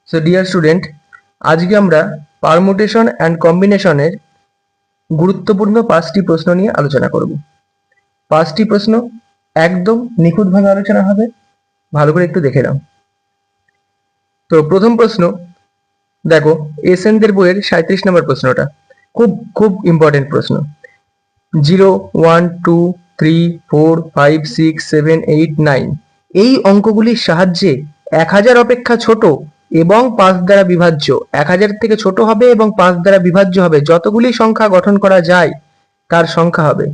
So dear student, আজকে আমরা permutation and কম্বিনেশনের গুরুত্বপূর্ণ 5টি প্রশ্ন নিয়ে আলোচনা করব। 5টি প্রশ্ন একদম নিখুঁতভাবে আলোচনা হবে, ভালো করে একটু দেখে নাও। তো প্রথম প্রশ্ন দেখো, এসএনদের বইয়ের 37 নম্বর প্রশ্নটা খুব খুব ইম্পর্টেন্ট প্রশ্ন। 0 1 2 3 4 5 6 7 8 9 এই অঙ্কগুলির সাহায্যে 1000 অপেক্ষা ছোট এবং 5 দ্বারা বিভাজ্য, 1000 থেকে ছোট হবে এবং 5 দ্বারা বিভাজ্য হবে যতগুলি সংখ্যা গঠন করা যায় তার সংখ্যা হবে।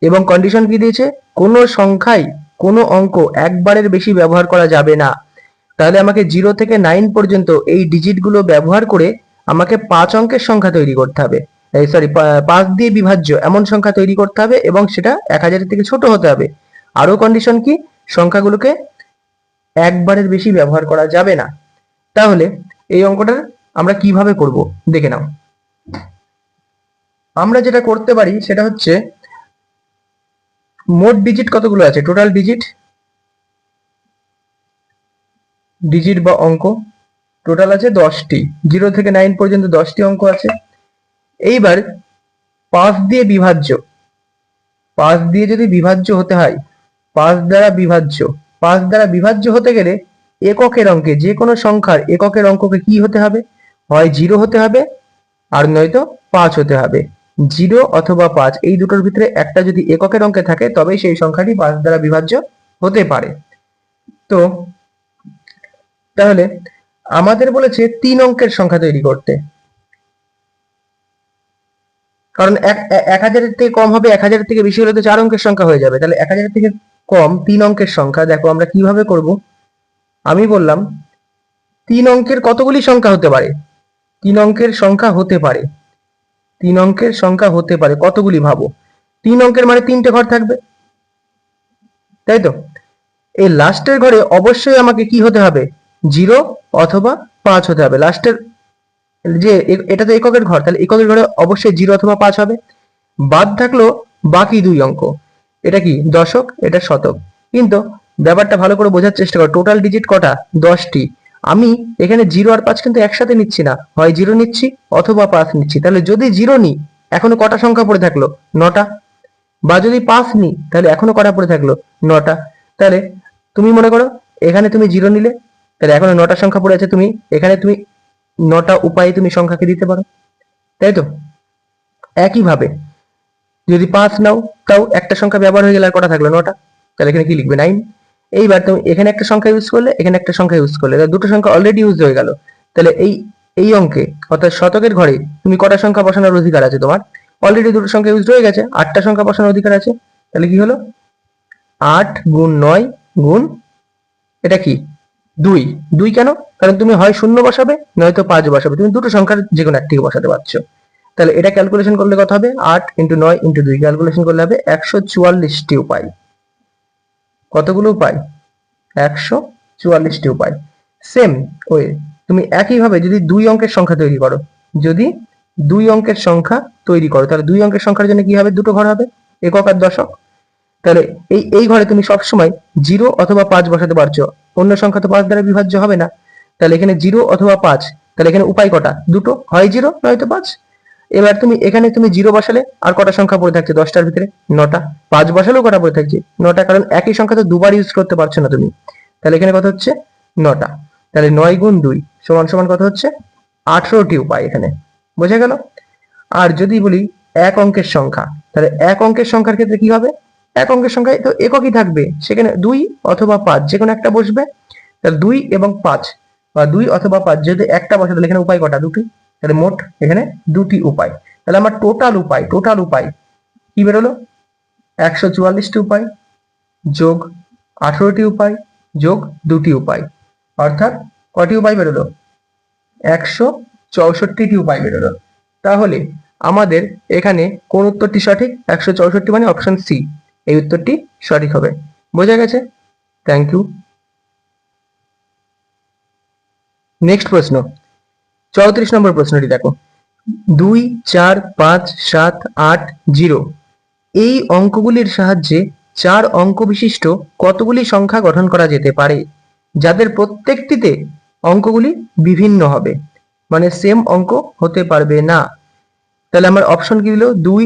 এবং কন্ডিশন কি দিয়েছে, কোনো সংখ্যায় কোনো অঙ্ক একবারের বেশি ব্যবহার করা যাবে না। তাহলে আমাকে 0 থেকে 9 পর্যন্ত এই ডিজিটগুলো ব্যবহার করে আমাকে 5 অঙ্কের সংখ্যা তৈরি করতে হবে, 5 দিয়ে বিভাজ্য এমন সংখ্যা তৈরি করতে হবে এবং সেটা 1000 থেকে ছোট হতে হবে। আরো কন্ডিশন কি, সংখ্যাগুলোকে একবারের বেশি ব্যবহার করা যাবে না। তাহলে এই অঙ্কটা আমরা কিভাবে করব দেখে নাও। আমরা যেটা করতে পারি সেটা হচ্ছে, মোট ডিজিট কতগুলো আছে, টোটাল ডিজিট বা অঙ্ক টোটাল আছে 10টি। 0 থেকে 9 পর্যন্ত 10টি অঙ্ক আছে। এইবার 5 দিয়ে বিভাজ্য, 5 দিয়ে যদি বিভাজ্য হতে হয়, 5 দ্বারা বিভাজ্য হতে গেলে এককের অঙ্কে, যে কোনো সংখ্যার এককের অঙ্ককে কি হতে হবে, হয় 0 হতে হবে আর নয়তো 5 হতে হবে। 0 অথবা 5 এই দুটোর ভিতরে একটা যদি এককের অঙ্কে থাকে তবেই সেই সংখ্যাটি 5 দ্বারা বিভাজ্য হতে পারে। তো তাহলে আমাদের বলেছে 3 অঙ্কের সংখ্যা তৈরি করতে, কারণ 1000 থেকে কম হবে, 1000 থেকে বেশি হলে তো 4 অঙ্কের সংখ্যা হয়ে যাবে। তাহলে 1000 থেকে কম 3 অঙ্কের সংখ্যা, দেখো আমরা কিভাবে করব। আমি বললাম 3 অঙ্কের কতগুলি সংখ্যা হতে পারে, 3 অঙ্কের সংখ্যা হতে পারে, 3 অঙ্কের সংখ্যা হতে পারে কতগুলি ভাবো। 3 অঙ্কের মানে 3টে ঘর থাকবে, তাই তো। এই লাস্টের ঘরে অবশ্যই আমাকে কি হতে হবে, 0 অথবা 5 হতে হবে। লাস্টের যে এটা তো এককের ঘর, তাহলে এককের ঘরে অবশ্যই 0 অথবা 5 হবে। বাদ থাকলো বাকি 2 অঙ্ক, এটা কি দশক, এটা শতক। কিন্তু ব্যাপারটা ভালো করে বোঝার চেষ্টা করো, টোটাল ডিজিট কটা, 10টি। আমি এখানে 0 আর 5 কিন্তু একসাথে নিচ্ছি না, হয় 0 নিচ্ছি অথবা 5 নিচ্ছি। তাহলে যদি 0 নিই এখনো কটা সংখ্যা পড়ে থাকলো, 9টা। বা যদি 5 নিই তাহলে এখনো কটা পড়ে থাকলো, 9টা। তাহলে তুমি মনে করো এখানে তুমি 0 নিলে, তাহলে এখনো 9টা সংখ্যা পড়ে আছে, তুমি এখানে তুমি 9টা উপায়ে তুমি সংখ্যাকে দিতে পারো, তাই তো। একইভাবে যদি 5 নাও, তাও একটা সংখ্যা ব্যবহার হয়ে গেলে আর কটা থাকলো, 9টা। তাহলে এখানে কি লিখবে, 9। এইবার তুমি এখানে একটা সংখ্যা ইউজ করলে, এখানে একটা সংখ্যা ইউজ করলে, দুটো সংখ্যা অলরেডি ইউজ হয়ে গেল। তাহলে এই অঙ্কে অর্থাৎ শতকের ঘরে তুমি কটা সংখ্যা বসানোর অধিকার আছে, তোমার অলরেডি দুটো সংখ্যা ইউজ হয়ে গেছে, 8টা সংখ্যা বসানোর অধিকার আছে। তাহলে কি হলো, 8 গুণ 9 গুণ এটা কি 2। 2 কেন, কারণ তুমি হয় 0 বসাবে নয়তো 5 বসাবে, তুমি দুটো সংখ্যার যে কোনো একটিকে বসাতে পারছো। তাহলে এটা ক্যালকুলেশন করলে কত হবে, 8 × 9 × 2 ক্যালকুলেশন করলে হবে 144টি উপায়। কতগুলো উপায়, 144টি উপায়। সেম ওয়ে তুমি একইভাবে যদি 2 অঙ্কের সংখ্যা তৈরি করো, যদি 2 অঙ্কের সংখ্যা তৈরি করো, তাহলে 2 অঙ্কের সংখ্যার জন্য কি হবে, দুটো ঘর হবে, একক আর দশক। তাহলে এই ঘরে তুমি সবসময় 0 অথবা 5 বসাতে পারছো, অন্য সংখ্যা তো 5 দ্বারা বিভাজ্য হবে না। তাহলে এখানে 0 অথবা 5, তাহলে এখানে উপায় কটা, দুটো, হয় 0 নয়তো 5। এবার তুমি এখানে তুমি 0 বসালে আর কটা সংখ্যা পড়ে থাকছে 10টার ভিতরে, 9টা। 5 বসালেও কটা পড়ে থাকছে, 9টা, কারণ একই সংখ্যা তো দুবার ইউজ করতে পারছো না তুমি। তাহলে এখানে কত হচ্ছে, 9টা। তাহলে 9 গুণ 2 সমান সমান কত হচ্ছে, 18টি উপায় এখানে, বোঝা গেল। আর যদি বলি এক অঙ্কের সংখ্যা, তাহলে এক অঙ্কের সংখ্যার ক্ষেত্রে কি হবে, এক অঙ্কের সংখ্যায় তো এককই থাকবে, সেখানে 2 অথবা 5 যে কোনো একটা বসবে। তাহলে 2 এবং 5 বা 2 অথবা 5 যদি একটা বসে, তাহলে এখানে উপায় কটা, দুটি। তাহলে মোট এখানে 2টি উপায়। তাহলে আমার টোটাল উপায় কি বেরোলো, 144টি উপায় যোগ 18টি উপায় যোগ 2টি উপায়, অর্থাৎ কটি উপায় বেরোলো, 164টি উপায় বেরোলো। তাহলে আমাদের এখানে কোন উত্তরটি সঠিক, 164টি মানে অপশন সি, এই উত্তরটি সঠিক হবে। বোঝা গেছে, থ্যাংক ইউ। নেক্সট প্রশ্ন, 34 নম্বর প্রশ্নটি দেখো, 2 4 5 7 8 0 এই অঙ্কগুলির সাহায্যে 4 অঙ্ক বিশিষ্ট কতগুলি সংখ্যা গঠন করা যেতে পারে, যাদের প্রত্যেকটিতে অঙ্কগুলি বিভিন্ন হবে, মানে সেম অঙ্ক হতে পারবে না। তাহলে আমার অপশন কি দিল, 2,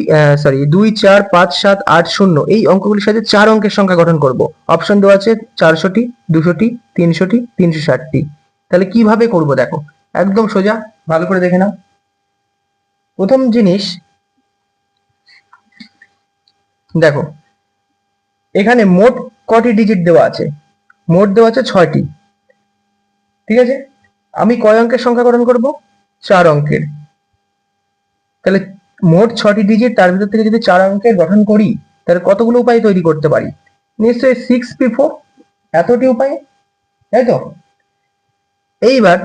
4, 5, 7, 8, 0 এই অঙ্কগুলির সাথে 4 অঙ্কের সংখ্যা গঠন করব। অপশন দেওয়া আছে 400টি, 200টি, 300টি, 360টি। তাহলে কিভাবে করব দেখো, একদম সোজা, ভালো করে দেখে নাও। প্রথম জিনিস দেখো, এখানে মোট কটি ডিজিট দেওয়া আছে? মোট দেওয়া আছে 6টি। ঠিক আছে, আমি কয় অঙ্কের সংখ্যা গঠন করব? 4 অঙ্কের। তাহলে মোট 6টি ডিজিট, তার ভিতর থেকে যদি 4 অঙ্কের গঠন করি, তাহলে কতগুলো উপায় তৈরি করতে পারি? নিশ্চয়ই 6p4 এতটি উপায়, তাই তো? এইবার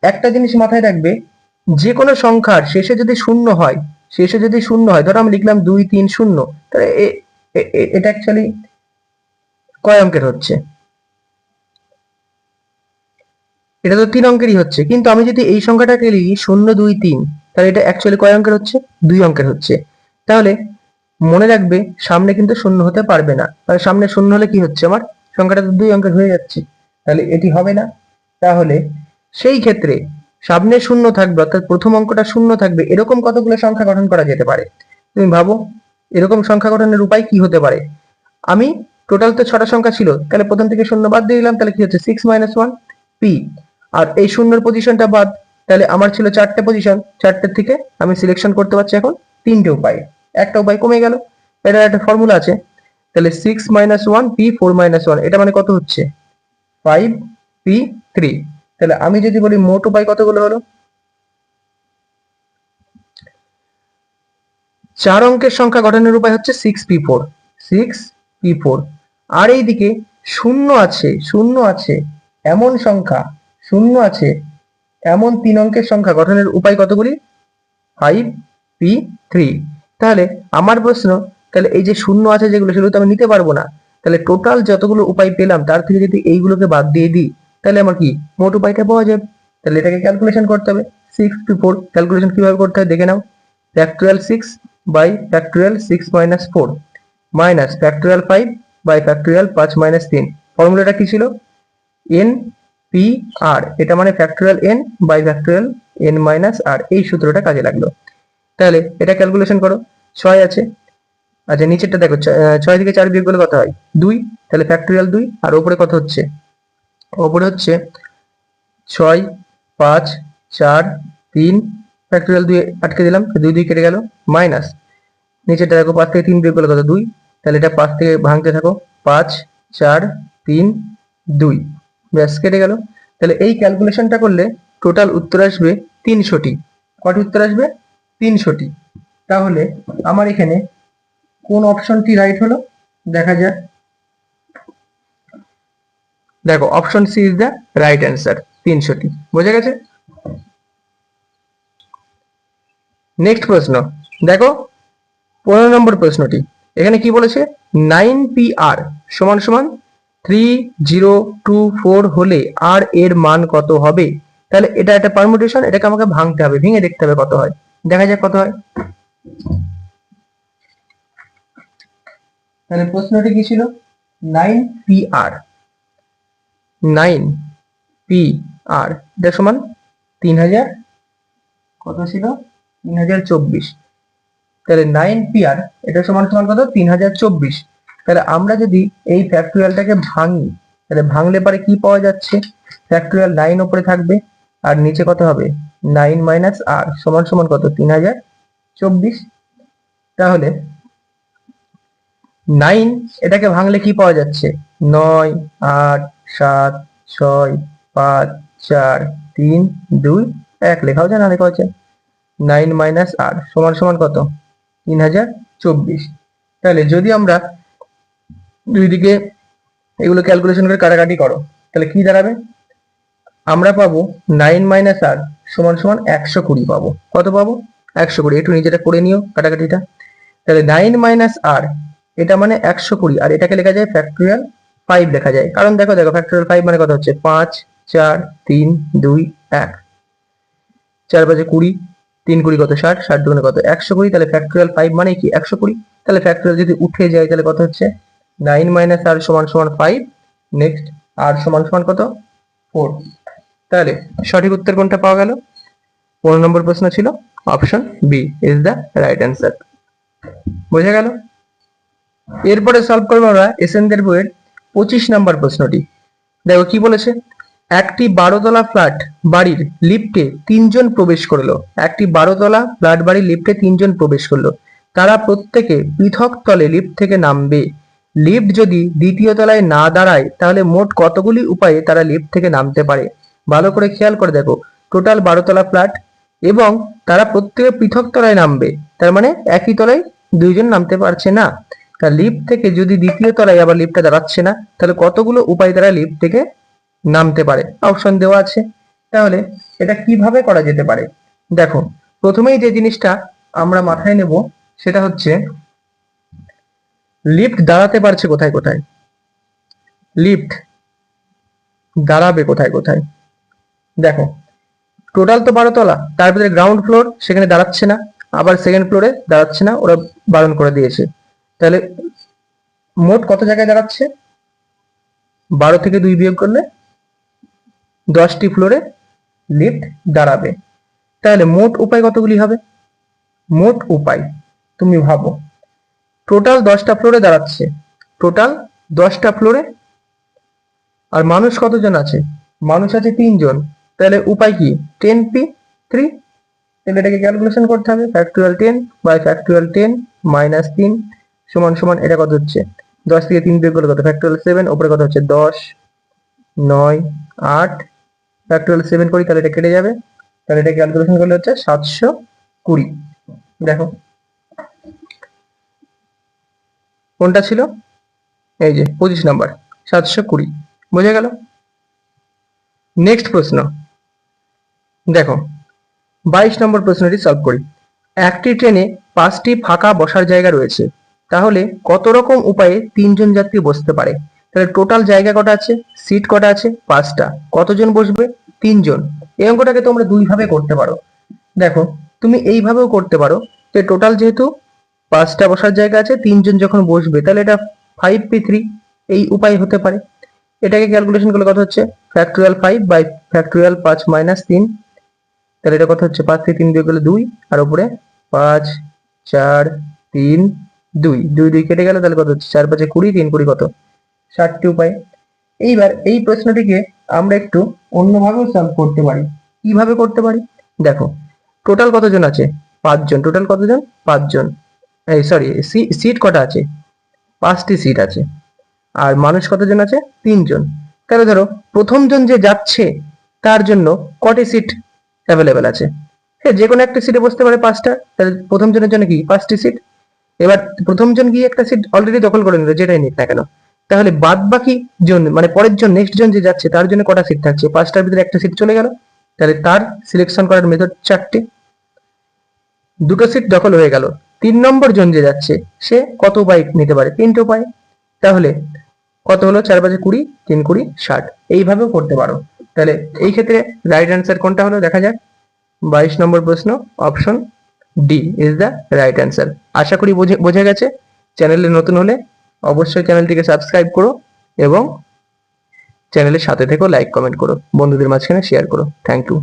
একটা জিনিস মাথায় রাখবে, যে কোনো সংখ্যার শেষে যদি শূন্য হয়, ধরো আমি লিখলাম 2, 3, 0, তাহলে এটা অ্যাকচুয়ালি কয় অঙ্কের হচ্ছে? এটা তো 3 অঙ্কেরই হচ্ছে। কিন্তু আমি যদি এই সংখ্যাটাকে লিখি 0, 2, 3, তাহলে এটা অ্যাকচুয়ালি কয় অঙ্কের হচ্ছে? 2 অঙ্কের হচ্ছে। তাহলে মনে রাখবে, সামনে কিন্তু শূন্য হতে পারবে না। তাহলে সামনে শূন্য হলে কি হচ্ছে, আমার সংখ্যাটা তো 2 অঙ্কের হয়ে যাচ্ছে, তাহলে এটি হবে না। তাহলে সেই ক্ষেত্রে সামনে শূন্য থাকবে, অর্থাৎ প্রথম অঙ্কটা শূন্য থাকবে, এরকম কতগুলো সংখ্যা গঠন করা যেতে পারে? তুমি ভাবো, এরকম সংখ্যা গঠনের উপায় কি হতে পারে? আমি টোটাল তো 6টা সংখ্যা ছিল, তাহলে প্রথম থেকে শূন্য বাদ দিয়ে দিলাম, তাহলে কি হচ্ছে 6 - 1 পি। আর এই শূন্যর পজিশনটা বাদ, তাহলে আমার ছিল 4টে পজিশন, 4টের থেকে আমি সিলেকশন করতে পারছি এখন 3টে উপায়, একটা উপায় কমে গেল। এটা একটা ফর্মুলা আছে, তাহলে 6 - 1 পি 4 - 1, এটা মানে কত হচ্ছে? 5p3। তাহলে আমি যদি বলি মোট উপায় কতগুলো হলো? 4 অঙ্কের সংখ্যা গঠনের উপায় হচ্ছে 6p4, 6p4। আর এইদিকে শূন্য আছে এমন সংখ্যা, শূন্য আছে এমন 3 অঙ্কের সংখ্যা গঠনের উপায় কতগুলি? 5p3। তাহলে আমার প্রশ্ন, তাহলে এই যে শূন্য আছে যেগুলো, সেগুলো তো আমি নিতে পারবো না। তাহলে টোটাল যতগুলো উপায় পেলাম, তার থেকে যদি এইগুলোকে বাদ দিয়ে দিই, তাহলে আমার কি মোট উপায়টা পাওয়া যাবে। তাহলে এটাকে ক্যালকুলেশন করতে হবে। 6p4 ক্যালকুলেশন কিভাবে করতে হয় দেখে নাও। Factorial 6 by factorial 6 - 4 minus factorial 5 by factorial 5 - 3। ফর্মুলাটা কি ছিল? এন পি আর, এটা মানে factorial N by factorial N minus R, এই সূত্রটা কাজে লাগলো। তাহলে এটা ক্যালকুলেশন করো। 6 আছে, আচ্ছা নিচেরটা দেখো, 6 থেকে 4 বিয়োগ করলে কত হয়? 2। তাহলে ফ্যাক্টোরিয়াল 2, আর ওপরে কত হচ্ছে? ওপরে হচ্ছে 6, 5, 4, 3, ফ্যাক্টোরিয়াল 2 আটকে দিলাম, 2 2 কেটে গেল, মাইনাস নিচেরটা দেখো, 5 থেকে 3 বিয়োগ করলে কত? 2। তাহলে এটা 5 থেকে ভাঙতে থাকো, 5, 4, 3, 2, ব্যাস কেটে গেল। তাহলে এই ক্যালকুলেশনটা করলে টোটাল উত্তর আসবে 300টি। কটি উত্তর আসবে? 300টি। তাহলে আমার এখানে কোন অপশনটি রাইট হলো দেখা যাক। দেখো, option C is the right answer, 300টি। বোঝা গেছে? নেক্সট প্রশ্ন দেখো, 15 নম্বর প্রশ্নটি। এখানে কি বলেছে? 9pr সমান সমান 3024 হলে আর এর মান কত হবে? তাহলে এটা একটা পারমুটেশন, এটাকে আমাকে ভাঙতে হবে, ভেঙে দেখতে হবে কত হয়। দেখা যাক কত হয়। তাহলে প্রশ্নটি কি ছিল? 9pr, 9pr এটা সমান 3000, কত ছিল? 3024। তাহলে 9pr এটা সমান সমান কত? 3024। তাহলে আমরা যদি এই ফ্যাক্টোরিয়ালটাকে ভাঙি, তাহলে ভাঙলে পরে কি পাওয়া যাচ্ছে? ফ্যাক্টোরিয়াল 9 উপরে থাকবে, আর নিচে কত হবে? 9 মাইনাস আর সমান সমান কত? 3024। তাহলে 9 এটাকে ভাঙলে কি পাওয়া যাচ্ছে? 9, 8, 7, 6, 5, 4, 3, 2, 1 লেখাও যায়, না লেখাও যায়। 9 মাইনাস আর সমান সমান কত? 3024। তাহলে যদি আমরা দুই দিকে এগুলো ক্যালকুলেশন করে কাটাকাটি করো, তাহলে কি দাঁড়াবে? আমরা পাবো 9 মাইনাস আর সমান সমান 120 পাবো। কত পাবো? 120। একটু নিজেটা করে নিও কাটাকাটিটা। তাহলে 9 মাইনাস আর এটা মানে 120, আর এটাকে লেখা যায় ফ্যাক্টোরিয়াল 5 লেখা যায়। কারণ দেখো ফ্যাক্টোরিয়াল 5 মানে কত হচ্ছে? 5, 4, 3, 2, 1, 4 5 20, 3 20 কত? 60, 60 দুগুণে কত? 120। তাহলে ফ্যাক্টোরিয়াল 5 মানে কি? 120। তাহলে ফ্যাক্টোরিয়াল যদি উঠে যায়, তাহলে কত হচ্ছে? 9 মাইনাস আর সমান সমান 5। নেক্সট আর সমান সমান কত? 4। তাহলে সঠিক উত্তর কোনটা পাওয়া গেল? 15 নম্বর প্রশ্ন ছিল option B is the right answer. বোঝা গেল? এরপরে সলভ করবো আমরা এসএনদের বইয়ের 25 নম্বর প্রশ্নটি। দেখো কি বলেছে, একটি 12 তলা ফ্ল্যাট বাড়ির লিফটে 3 জন প্রবেশ করলো। একটি 12 তলা ফ্ল্যাট বাড়ির লিফটে 3 জন প্রবেশ করলো। তারা প্রত্যেকে পৃথক তলে লিফট থেকে নামবে। লিফট যদি দ্বিতীয় তলায় না দাঁড়ায় তাহলে মোট কতগুলি উপায়ে তারা লিফট থেকে নামতে পারে? ভালো করে খেয়াল করে দেখো, টোটাল 12 তলা ফ্ল্যাট এবং তারা প্রত্যেকে পৃথক তলায় নামবে, তার মানে একই তলায় 2 জন নামতে পারছে না। তা লিফট থেকে যদি দ্বিতীয় তলায় আবার লিফটটা দাঁড়াচ্ছে না, তাহলে কতগুলো উপায় তারা লিফট থেকে নামতে পারে? অপশন দেওয়া আছে। তাহলে এটা কিভাবে করা যেতে পারে? দেখো, প্রথমেই যে জিনিসটা আমরা মাথায় নেব সেটা হচ্ছে লিফট দাঁড়াতে পারছে কোথায় কোথায়, লিফট দাঁড়াবে কোথায় কোথায়। দেখো, টোটাল তো 12 তলা, তার ভিতরে গ্রাউন্ড ফ্লোর সেখানে দাঁড়াচ্ছে না, আবার সেকেন্ড ফ্লোরে দাঁড়াচ্ছে না, ওরা বারণ করে দিয়েছে। তাহলে মোট কত জায়গায় দাঁড়াচ্ছে? 12 থেকে 2 বিয়োগ করলে 10টি ফ্লোরে লিফট দাঁড়াবে। তাহলে মোট উপায় কতগুলি হবে? মোট উপায় তুমি ভাবো, টোটাল 10টা ফ্লোরে দাঁড়াচ্ছে, টোটাল 10টা ফ্লোরে, আর মানুষ কতজন আছে? মানুষ আছে 3 জন। তাহলে উপায় কি? 10p3। তাহলে এটাকে ক্যালকুলেশন করতে হবে, ফ্যাক্টোরিয়াল 10 বাই ফ্যাক্টোরিয়াল 10 মাইনাস 3 সমান সমান এটা কত হচ্ছে? 10 থেকে 3 বিয়োগ করলে কত? ফ্যাক্টোরিয়াল 7, উপরে কত হচ্ছে? 10, 9, 8, ফ্যাক্টোরিয়াল 7 করি তাহলে এটা কেটে যাবে, তাহলে এটা ক্যালকুলেশন করলে হচ্ছে 720। দেখো কোনটা ছিল? এই যে 25 নম্বর, 720। বোঝা গেল? নেক্সট প্রশ্ন দেখো, 22 নম্বর প্রশ্নটি সলভ করি। একটি ট্রেনে 5টি ফাঁকা বসার জায়গা রয়েছে, তাহলে কত রকম উপায়ে 3 জন যাত্রী বসতে পারে? তাহলে টোটাল জায়গা কটা আছে? সিট কটা আছে? 5টা। কতজন বসবে? 3 জন। এই অঙ্কটাকে তোমরা দুই ভাবে করতে পারো। দেখো, তুমি এইভাবেও করতে পারো যে টোটাল যেহেতু 5টা বসার জায়গা আছে, 3 জন যখন বসবে তাহলে এটা 5p3, এই উপায় হতে পারে। এটাকে ক্যালকুলেশন করলে কত হচ্ছে? Factorial 5 by factorial 5 minus 3। তাহলে এটা কত হচ্ছে? 5 থেকে 3 বিয়োগ করলে 2, আর উপরে 5, 4, 3, 2, 2 2 কেটে গেল, তাহলে কত হচ্ছে? 4 5 20, 3 20 কত? 60টি উপায়। এইবার এই প্রশ্নটিকে আমরা একটু অন্যভাবেও সলভ করতে পারি। কিভাবে করতে পারি? দেখো, টোটাল কতজন আছে? 5 জন। টোটাল কতজন? 5 জন। এই সরি, সিট কটা আছে? 5টি সিট আছে। আর মানুষ কতজন আছে? 3 জন। তাহলে ধরো প্রথম জন যে যাচ্ছে তার জন্য কটি সিট অ্যাভেলেবেল আছে? হ্যাঁ, যে কোনো একটা সিটে বসতে পারে 5টা, তাহলে প্রথম জনের জন্য কি 5টি সিট। এবার প্রথম জন গিয়ে একটা সিট অলরেডি দখল করে নিল, যেটাই নিক না কেন, তাহলে বাদ বাকি জন মানে পরের জন, নেক্সট জন যে যাচ্ছে তার জন্য কটা সিট থাকছে? 5টার ভিতরে একটা সিট চলে গেল, তাহলে তার সিলেকশন করার মেথড 4টে, 2টো সিট দখল হয়ে গেল। 3 নম্বর জন যে যাচ্ছে সে কত উপায় নিতে পারে? 3টে উপায়। তাহলে কত হলো? 4 5 20, 3 20 60। এইভাবেও করতে পারো। তাহলে এই ক্ষেত্রে রাইট অ্যান্সার কোনটা হলো দেখা যাক। 22 নম্বর প্রশ্ন option D is the right answer. আশা করি বোঝা গেছে। চ্যানেলে নতুন হলে অবশ্যই চ্যানেলটিকে সাবস্ক্রাইব করো এবং চ্যানেলের সাথে থেকো, লাইক কমেন্ট করো, বন্ধুদের মাঝখানে শেয়ার করো। Thank you.